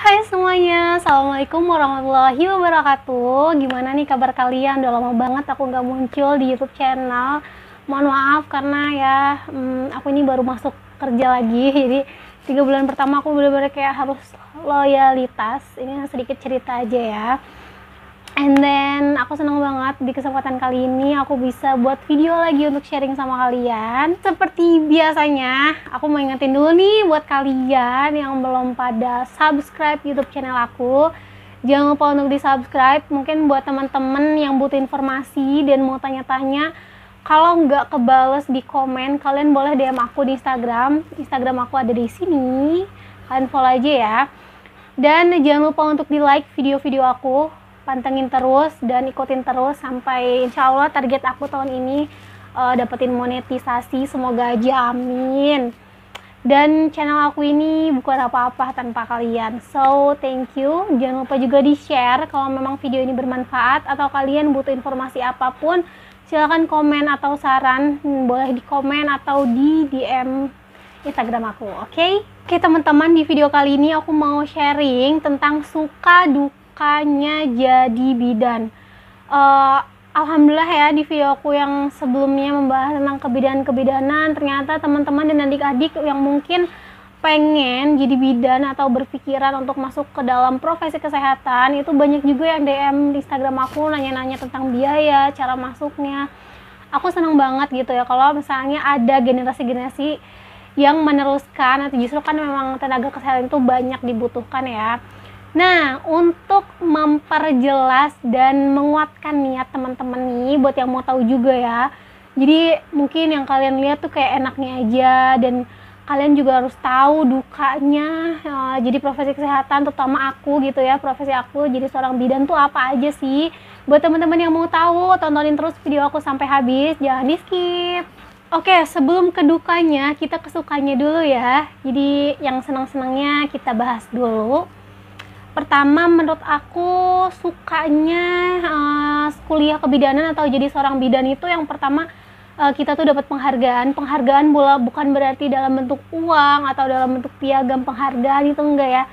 Hai semuanya, Assalamualaikum warahmatullahi wabarakatuh. Gimana nih kabar kalian? Udah lama banget aku nggak muncul di YouTube channel. Mohon maaf karena ya aku ini baru masuk kerja lagi. Jadi 3 bulan pertama aku bener-bener kayak harus loyalitas. Ini sedikit cerita aja ya. And then aku senang banget di kesempatan kali ini aku bisa buat video lagi untuk sharing sama kalian. Seperti biasanya, aku mau ingetin dulu nih buat kalian yang belum pada subscribe YouTube channel aku. Jangan lupa untuk di subscribe. Mungkin buat teman-teman yang butuh informasi dan mau tanya-tanya, kalau nggak kebales di komen, kalian boleh DM aku di Instagram. Instagram aku ada di sini. Kalian follow aja ya. Dan jangan lupa untuk di like video-video aku. Pantengin terus dan ikutin terus sampai insya Allah target aku tahun ini dapetin monetisasi, semoga aja, amin. Dan channel aku ini bukan apa-apa tanpa kalian, so thank you. Jangan lupa juga di share kalau memang video ini bermanfaat atau kalian butuh informasi apapun, silahkan komen atau saran, boleh di komen atau di DM Instagram aku. Oke, teman-teman, di video kali ini aku mau sharing tentang suka dukanya jadi bidan. Alhamdulillah ya, di video aku yang sebelumnya membahas tentang kebidanan-kebidanan, ternyata teman-teman dan adik-adik yang mungkin pengen jadi bidan atau berpikiran untuk masuk ke dalam profesi kesehatan, itu banyak juga yang DM di Instagram aku nanya-nanya tentang biaya, cara masuknya. Aku senang banget gitu ya kalau misalnya ada generasi-generasi yang meneruskan, atau justru kan memang tenaga kesehatan itu banyak dibutuhkan ya. Nah, untuk memperjelas dan menguatkan niat teman-teman nih, buat yang mau tahu juga ya. Jadi mungkin yang kalian lihat tuh kayak enaknya aja, dan kalian juga harus tahu dukanya jadi profesi kesehatan, terutama aku gitu ya, profesi aku jadi seorang bidan tuh apa aja sih. Buat teman-teman yang mau tahu, tontonin terus video aku sampai habis, jangan di skip. Oke, sebelum ke dukanya, kita ke sukanya dulu ya. Jadi yang senang-senangnya kita bahas dulu. Pertama, menurut aku sukanya kuliah kebidanan atau jadi seorang bidan itu yang pertama, kita tuh dapat penghargaan bukan berarti dalam bentuk uang atau dalam bentuk piagam penghargaan, itu enggak ya.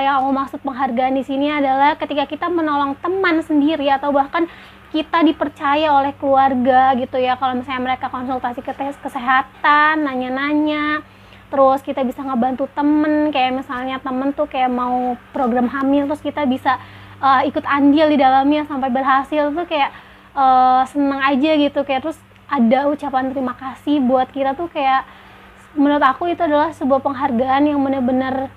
Yang aku maksud penghargaan di sini adalah ketika kita menolong teman sendiri atau bahkan kita dipercaya oleh keluarga gitu ya, kalau misalnya mereka konsultasi ke tes kesehatan, nanya-nanya, terus kita bisa ngebantu temen, kayak misalnya temen tuh kayak mau program hamil, terus kita bisa ikut andil di dalamnya sampai berhasil, tuh kayak seneng aja gitu, kayak terus ada ucapan terima kasih buat kita tuh kayak, menurut aku itu adalah sebuah penghargaan yang benar-benar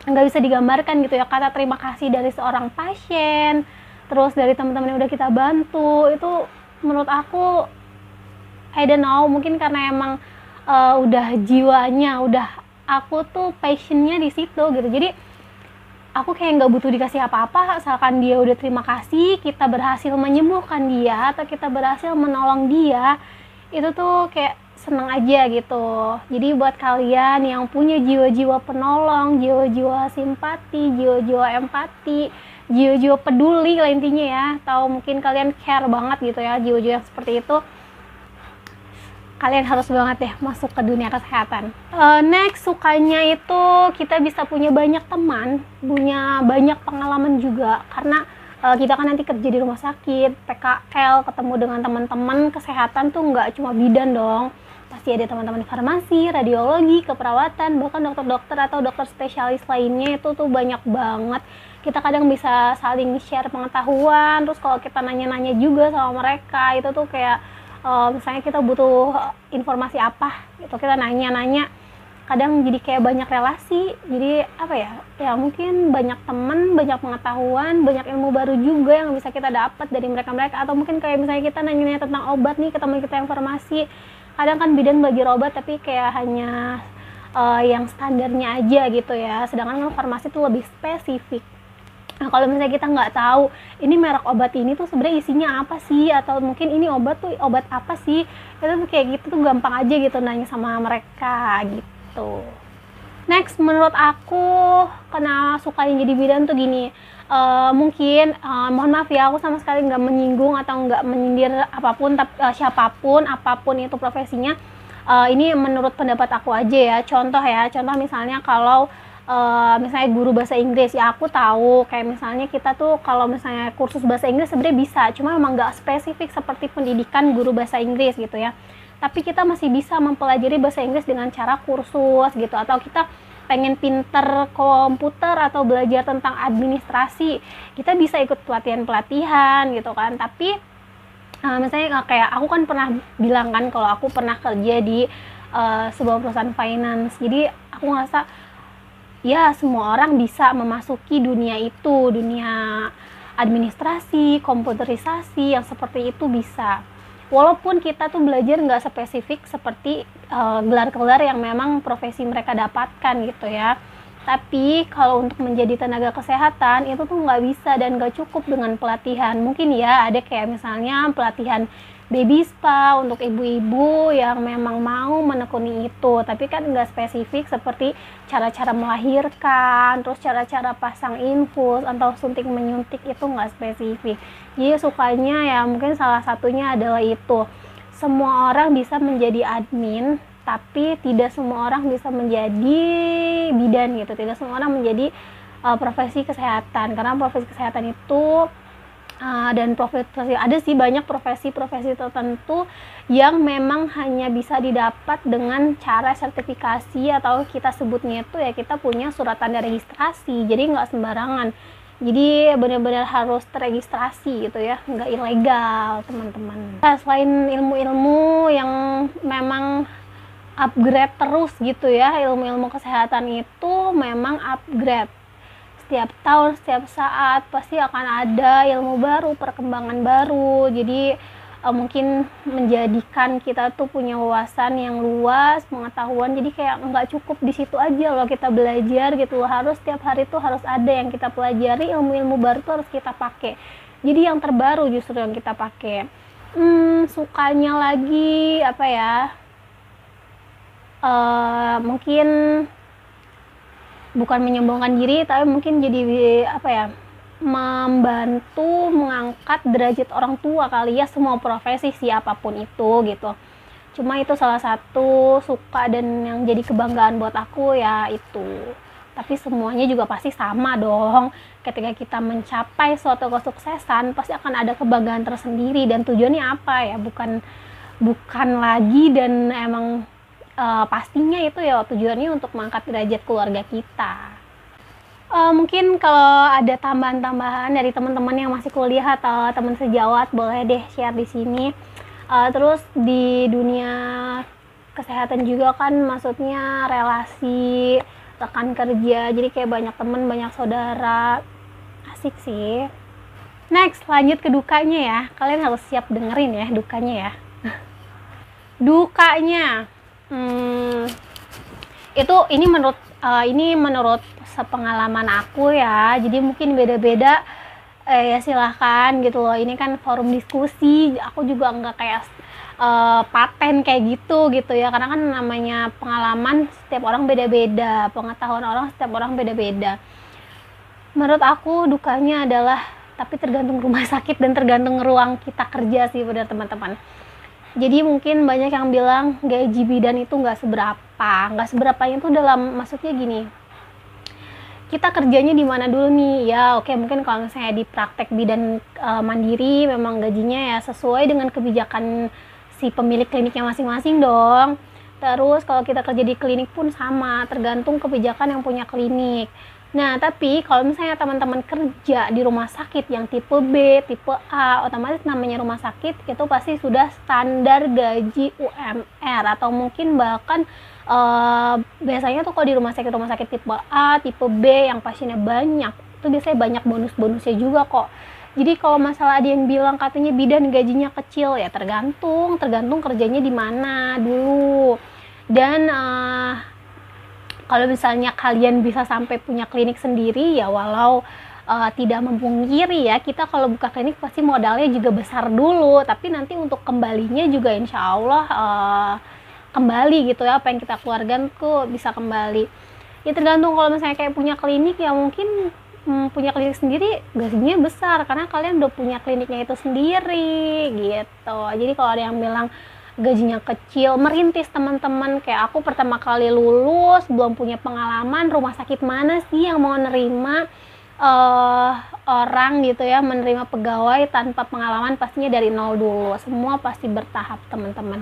nggak bisa digambarkan gitu ya. Kata terima kasih dari seorang pasien, terus dari teman-teman yang udah kita bantu, itu menurut aku I don't know, mungkin karena emang udah jiwanya, udah aku tuh passionnya di situ gitu. Jadi aku kayak nggak butuh dikasih apa-apa, asalkan dia udah terima kasih, kita berhasil menyembuhkan dia atau kita berhasil menolong dia, itu tuh kayak seneng aja gitu. Jadi buat kalian yang punya jiwa-jiwa penolong, jiwa-jiwa simpati, jiwa-jiwa empati, jiwa-jiwa peduli lah intinya ya, atau mungkin kalian care banget gitu ya, jiwa-jiwa yang seperti itu, kalian harus banget deh masuk ke dunia kesehatan. Next, sukanya itu kita bisa punya banyak teman, punya banyak pengalaman juga, karena kita kan nanti kerja di rumah sakit, PKL, ketemu dengan teman-teman kesehatan tuh nggak cuma bidan dong, pasti ada teman-teman farmasi, radiologi, keperawatan, bahkan dokter-dokter atau dokter spesialis lainnya, itu tuh banyak banget. Kita kadang bisa saling share pengetahuan, terus kalau kita nanya-nanya juga sama mereka, itu tuh kayak misalnya kita butuh informasi apa gitu, kita nanya-nanya, kadang jadi kayak banyak relasi, jadi apa ya mungkin banyak temen, banyak pengetahuan, banyak ilmu baru juga yang bisa kita dapat dari mereka-mereka. Atau mungkin kayak misalnya kita nanya tentang obat nih, ketemu kita informasi, kadang kan bidan belajar obat tapi kayak hanya yang standarnya aja gitu ya, sedangkan farmasi tuh lebih spesifik. Nah, kalau misalnya kita nggak tahu ini merek obat ini tuh sebenarnya isinya apa sih, atau mungkin ini obat tuh obat apa sih, itu tuh kayak gitu tuh gampang aja gitu nanya sama mereka gitu. Next, menurut aku kenapa sukanya jadi bidan tuh gini, mungkin mohon maaf ya, aku sama sekali nggak menyinggung atau nggak menyindir apapun, siapapun, apapun itu profesinya. Ini menurut pendapat aku aja ya. Contoh misalnya kalau misalnya guru bahasa Inggris, ya aku tahu kayak misalnya kita tuh kalau misalnya kursus bahasa Inggris sebenarnya bisa, cuma memang nggak spesifik seperti pendidikan guru bahasa Inggris gitu ya. Tapi kita masih bisa mempelajari bahasa Inggris dengan cara kursus gitu, atau kita pengen pinter komputer atau belajar tentang administrasi, kita bisa ikut pelatihan-pelatihan gitu kan. Tapi misalnya kayak aku kan pernah bilang kan kalau aku pernah kerja di sebuah perusahaan finance, jadi aku ngerasa ya semua orang bisa memasuki dunia itu, dunia administrasi, komputerisasi yang seperti itu bisa. Walaupun kita tuh belajar nggak spesifik seperti gelar-gelar yang memang profesi mereka dapatkan gitu ya. Tapi kalau untuk menjadi tenaga kesehatan itu tuh nggak bisa dan nggak cukup dengan pelatihan. Mungkin ya ada kayak misalnya pelatihan baby spa untuk ibu-ibu yang memang mau menekuni itu, tapi kan nggak spesifik seperti cara-cara melahirkan, terus cara-cara pasang infus atau suntik menyuntik, itu nggak spesifik. Jadi sukanya ya mungkin salah satunya adalah itu, semua orang bisa menjadi admin, tapi tidak semua orang bisa menjadi bidan gitu, tidak semua orang menjadi profesi kesehatan, karena profesi kesehatan itu dan profesi, ada sih banyak profesi-profesi tertentu yang memang hanya bisa didapat dengan cara sertifikasi, atau kita sebutnya itu ya kita punya surat tanda registrasi, jadi nggak sembarangan, jadi benar-benar harus terregistrasi gitu ya, nggak ilegal teman-teman. Nah, selain ilmu-ilmu yang memang upgrade terus gitu ya, ilmu-ilmu kesehatan itu memang upgrade setiap tahun, setiap saat pasti akan ada ilmu baru, perkembangan baru. Jadi mungkin menjadikan kita tuh punya wawasan yang luas, pengetahuan. Jadi kayak nggak cukup di situ aja loh kita belajar gitu. Harus setiap hari tuh harus ada yang kita pelajari, ilmu-ilmu baru tuh harus kita pakai. Jadi yang terbaru justru yang kita pakai. Sukanya lagi apa ya? Mungkin bukan menyombongkan diri, tapi mungkin jadi apa ya, membantu mengangkat derajat orang tua kali ya, semua profesi siapapun itu gitu. Cuma itu salah satu suka dan yang jadi kebanggaan buat aku ya itu. Tapi semuanya juga pasti sama dong, ketika kita mencapai suatu kesuksesan pasti akan ada kebanggaan tersendiri, dan tujuannya apa ya, bukan lagi dan emang pastinya itu ya tujuannya untuk mengangkat derajat keluarga kita. Mungkin kalau ada tambahan-tambahan dari teman-teman yang masih kuliah atau teman sejawat, boleh deh share di sini. Terus di dunia kesehatan juga kan maksudnya relasi, rekan kerja, jadi kayak banyak teman, banyak saudara, asik sih. Next, lanjut ke dukanya ya, kalian harus siap dengerin ya dukanya ya. Dukanya ini menurut sepengalaman aku ya, jadi mungkin beda-beda, ya silahkan gitu loh, ini kan forum diskusi, aku juga nggak kayak paten kayak gitu ya, karena kan namanya pengalaman setiap orang beda-beda, pengetahuan orang setiap orang beda-beda. Menurut aku dukanya adalah, tapi tergantung rumah sakit dan tergantung ruang kita kerja sih benar teman-teman. Jadi mungkin banyak yang bilang gaji bidan itu nggak seberapanya itu dalam maksudnya gini, kita kerjanya di mana dulu nih ya. Oke, mungkin kalau misalnya di praktek bidan mandiri memang gajinya ya sesuai dengan kebijakan si pemilik kliniknya masing-masing dong. Terus kalau kita kerja di klinik pun sama, tergantung kebijakan yang punya klinik. Nah, tapi kalau misalnya teman-teman kerja di rumah sakit yang tipe B, tipe A, otomatis namanya rumah sakit itu pasti sudah standar gaji UMR, atau mungkin bahkan biasanya tuh kalau di rumah sakit tipe A, tipe B yang pasiennya banyak, itu biasanya banyak bonus-bonusnya juga kok. Jadi kalau masalah ada yang bilang katanya bidan gajinya kecil, ya tergantung kerjanya di mana dulu. Dan kalau misalnya kalian bisa sampai punya klinik sendiri ya, walau tidak memungkiri ya, kita kalau buka klinik pasti modalnya juga besar dulu, tapi nanti untuk kembalinya juga insya Allah kembali gitu ya, apa yang kita keluarkan tuh bisa kembali. Ya tergantung, kalau misalnya kayak punya klinik ya mungkin punya klinik sendiri gajinya besar karena kalian udah punya kliniknya itu sendiri gitu. Jadi kalau ada yang bilang gajinya kecil, merintis teman-teman. Kayak aku pertama kali lulus, belum punya pengalaman, rumah sakit mana sih yang mau nerima orang gitu ya, menerima pegawai tanpa pengalaman? Pastinya dari nol dulu, semua pasti bertahap teman-teman.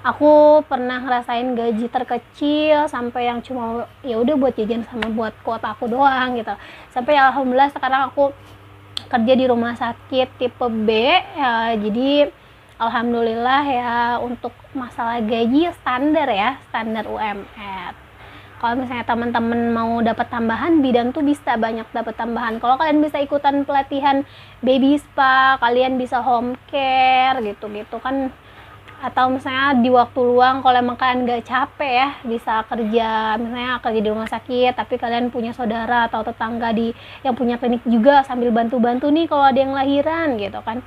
Aku pernah ngerasain gaji terkecil sampai yang cuma ya udah buat jajan sama buat kuota aku doang gitu, sampai alhamdulillah sekarang aku kerja di rumah sakit tipe B ya. Jadi alhamdulillah ya, untuk masalah gaji standar ya, standar UMR. Kalau misalnya teman-teman mau dapat tambahan, bidan tuh bisa banyak dapat tambahan. Kalau kalian bisa ikutan pelatihan baby spa, kalian bisa home care gitu-gitu kan. Atau misalnya di waktu luang, kalau emang kalian nggak capek ya, bisa kerja, misalnya kerja di rumah sakit, tapi kalian punya saudara atau tetangga yang punya klinik juga, sambil bantu-bantu nih kalau ada yang lahiran gitu kan.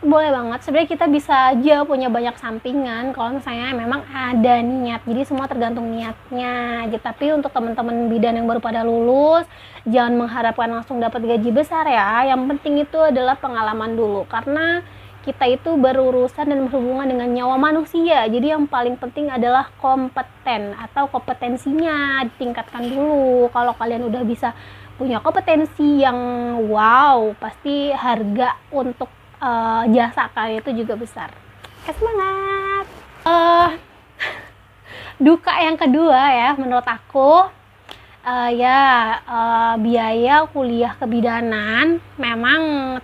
Boleh banget, sebenarnya kita bisa aja punya banyak sampingan kalau misalnya memang ada niat. Jadi semua tergantung niatnya aja. Tapi untuk teman-teman bidan yang baru pada lulus, jangan mengharapkan langsung dapat gaji besar ya. Yang penting itu adalah pengalaman dulu, karena kita itu berurusan dan berhubungan dengan nyawa manusia. Jadi yang paling penting adalah kompeten atau kompetensinya ditingkatkan dulu. Kalau kalian udah bisa punya kompetensi yang wow, pasti harga untuk jasa kalian itu juga besar. Semangat. Duka yang kedua ya menurut aku, biaya kuliah kebidanan memang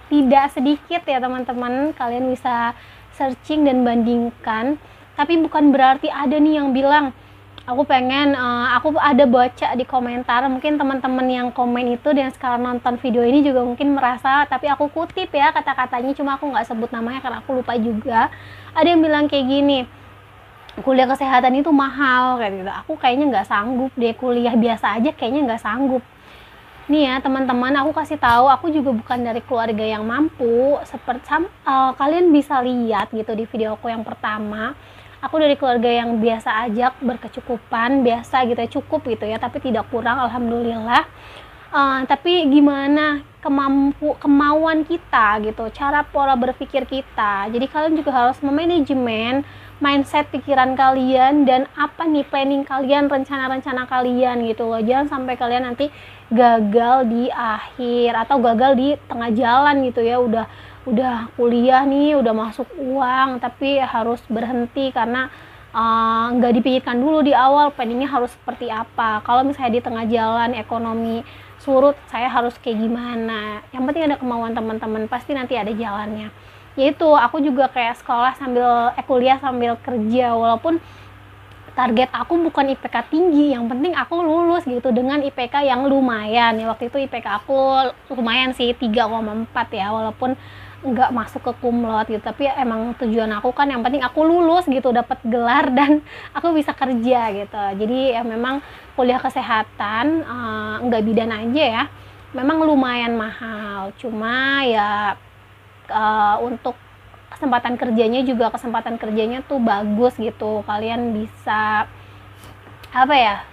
tidak sedikit ya teman-teman. Kalian bisa searching dan bandingkan, tapi bukan berarti ada nih yang bilang aku pengen, aku ada baca di komentar, mungkin teman-teman yang komen itu dan sekarang nonton video ini juga mungkin merasa, tapi aku kutip ya kata-katanya, cuma aku nggak sebut namanya karena aku lupa juga. Ada yang bilang kayak gini, kuliah kesehatan itu mahal kayak gitu. Aku kayaknya nggak sanggup deh, kuliah biasa aja kayaknya nggak sanggup. Nih ya teman-teman, aku kasih tahu, aku juga bukan dari keluarga yang mampu. Kalian bisa lihat gitu di video aku yang pertama, aku dari keluarga yang biasa aja, berkecukupan, biasa gitu ya, cukup gitu ya, tapi tidak kurang alhamdulillah. Tapi gimana kemauan kita gitu, cara pola berpikir kita. Jadi kalian juga harus memanajemen mindset pikiran kalian dan apa nih planning kalian, rencana-rencana kalian gitu loh. Jangan sampai kalian nanti gagal di akhir atau gagal di tengah jalan gitu ya. Udah kuliah nih, udah masuk uang, tapi harus berhenti karena nggak dipikirkan dulu di awal planningnya harus seperti apa. Kalau misalnya di tengah jalan ekonomi surut, saya harus kayak gimana. Yang penting ada kemauan teman-teman, pasti nanti ada jalannya. Yaitu aku juga kayak sekolah kuliah sambil kerja, walaupun target aku bukan IPK tinggi, yang penting aku lulus gitu dengan IPK yang lumayan ya. Waktu itu IPK aku lumayan sih, 3,4 ya, walaupun nggak masuk ke cum laude gitu, tapi emang tujuan aku kan yang penting aku lulus gitu, dapat gelar dan aku bisa kerja gitu. Jadi ya memang kuliah kesehatan nggak bidan aja ya, memang lumayan mahal, cuma ya untuk kesempatan kerjanya tuh bagus gitu. Kalian bisa apa ya,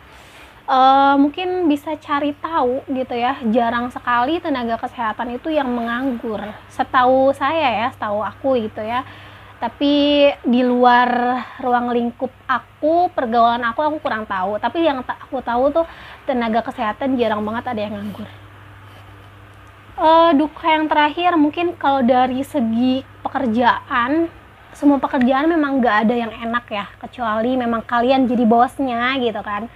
mungkin bisa cari tahu gitu ya. Jarang sekali tenaga kesehatan itu yang menganggur, setahu saya ya, setahu aku gitu ya. Tapi di luar ruang lingkup aku, pergaulan aku kurang tahu. Tapi yang aku tahu tuh tenaga kesehatan jarang banget ada yang nganggur. Duka yang terakhir mungkin kalau dari segi pekerjaan, semua pekerjaan memang nggak ada yang enak ya, kecuali memang kalian jadi bosnya gitu kan.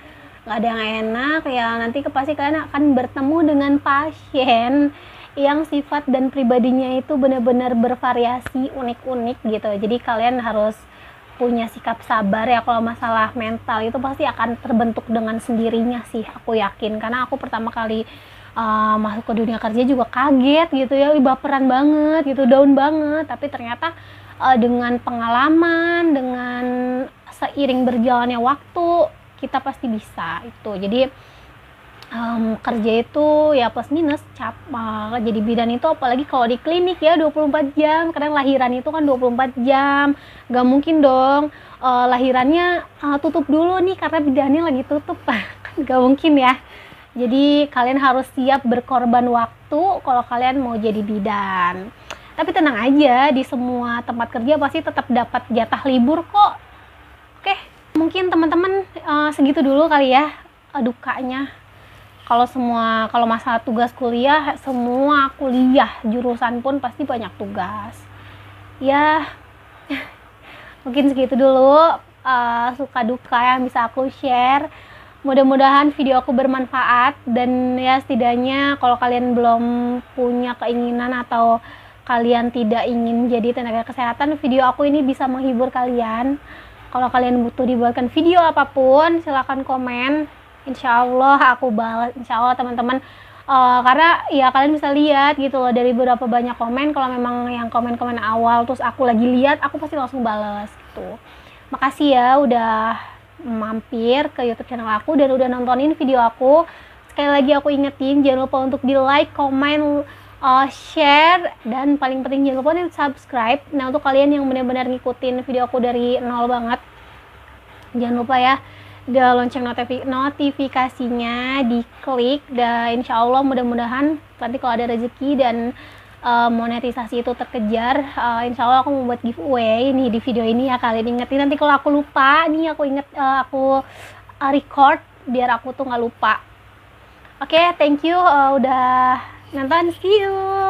Nggak ada yang enak ya, nanti pasti kalian akan bertemu dengan pasien yang sifat dan pribadinya itu benar-benar bervariasi, unik-unik gitu. Jadi kalian harus punya sikap sabar ya. Kalau masalah mental itu pasti akan terbentuk dengan sendirinya sih, aku yakin. Karena aku pertama kali masuk ke dunia kerja juga kaget gitu ya, baperan banget gitu, down banget. Tapi ternyata dengan pengalaman, dengan seiring berjalannya waktu, kita pasti bisa itu. Jadi kerja itu ya plus minus, jadi bidan itu apalagi kalau di klinik ya 24 jam, kadang lahiran itu kan 24 jam, gak mungkin dong lahirannya tutup dulu nih karena bidannya lagi tutup, kan gak mungkin ya. Jadi kalian harus siap berkorban waktu kalau kalian mau jadi bidan. Tapi tenang aja, di semua tempat kerja pasti tetap dapat jatah libur kok. Oke, mungkin teman-teman segitu dulu kali ya dukanya. Kalau masalah tugas kuliah, semua kuliah jurusan pun pasti banyak tugas. Ya, mungkin segitu dulu suka duka yang bisa aku share. Mudah-mudahan video aku bermanfaat, dan ya setidaknya kalau kalian belum punya keinginan atau kalian tidak ingin jadi tenaga kesehatan, video aku ini bisa menghibur kalian. Kalau kalian butuh dibuatkan video apapun, silahkan komen. Insya Allah aku balas, insya Allah teman-teman. Karena ya kalian bisa lihat gitu loh dari beberapa banyak komen, kalau memang yang komen-komen awal terus aku lagi lihat, aku pasti langsung balas gitu. Makasih ya udah mampir ke YouTube channel aku dan udah nontonin video aku. Sekali lagi aku ingetin, jangan lupa untuk di like, komen, share, dan paling penting jangan lupa untuk subscribe. Nah, untuk kalian yang benar-benar ngikutin video aku dari nol banget, jangan lupa ya, di lonceng notifikasinya diklik, dan insya Allah mudah-mudahan nanti kalau ada rezeki dan monetisasi itu terkejar, insya Allah aku membuat giveaway nih di video ini ya. Kalian ingetin, nanti kalau aku lupa nih, aku inget aku record biar aku tuh nggak lupa. Oke, thank you udah nonton, see you.